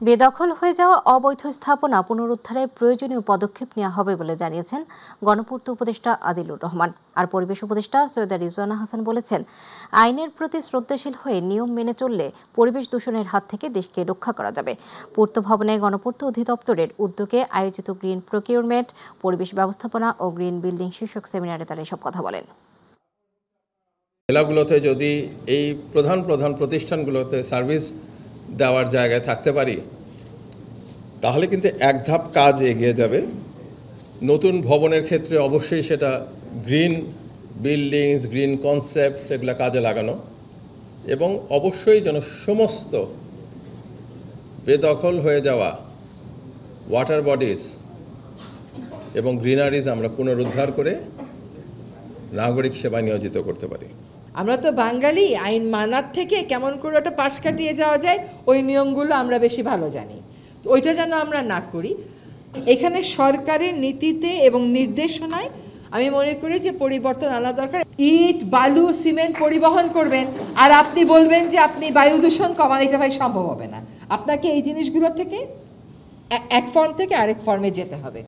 বেদখল হয়ে যাওয়া অবৈধ স্থাপনা পুনরুদ্ধারে প্রয়োজনীয় পদক্ষেপ নেওয়া হবে বলে জানিয়েছেন গণপূর্ত উপদেষ্টা আদিলুর রহমান। আর পরিবেশ উপদেষ্টা সৈয়দা রিজওয়ানা হাসান বলেছেন, আইনের প্রতি শ্রদ্ধাশীল হয়ে নিয়ম মেনে চললে পরিবেশ দূষণের হাত থেকে দেশকে রক্ষা করা যাবে। পূর্ত ভবনে গণপূর্ত অধিদপ্তরের উদ্যোগে আয়োজিত গ্রিন প্রকিউরমেন্ট, পরিবেশ ব্যবস্থাপনা ও গ্রিন বিল্ডিং শীর্ষক সেমিনারে তারা এসব কথা বলেন। জেলাগুলোতে যদি এই প্রধান প্রতিষ্ঠানগুলোতে সার্ভিস দেওয়ার জায়গায় থাকতে পারি, তাহলে কিন্তু এক ধাপ কাজ এগিয়ে যাবে। নতুন ভবনের ক্ষেত্রে অবশ্যই সেটা গ্রিন বিল্ডিংস, গ্রিন কনসেপ্টস এগুলো কাজে লাগানো, এবং অবশ্যই যেন সমস্ত বেদখল হয়ে যাওয়া ওয়াটার বডিজ এবং গ্রিনারিজ আমরা পুনরুদ্ধার করে নাগরিক সেবা নিয়োজিত করতে পারি। আমরা তো বাঙালি, আইন মানার থেকে কেমন করে ওটা পাশ কাটিয়ে যাওয়া যায় ওই নিয়মগুলো আমরা বেশি ভালো জানি। তো ওইটা যেন আমরা না করি। এখানে সরকারের নীতিতে এবং নির্দেশনায় আমি মনে করি যে পরিবর্তন আনা দরকার। ইট, বালু, সিমেন্ট পরিবহন করবেন আর আপনি বলবেন যে আপনি বায়ু দূষণ কমান, এটা ভাই সম্ভব হবে না। আপনাকে এই জিনিসগুলো থেকে এক ফর্ম থেকে আরেক ফর্মে যেতে হবে।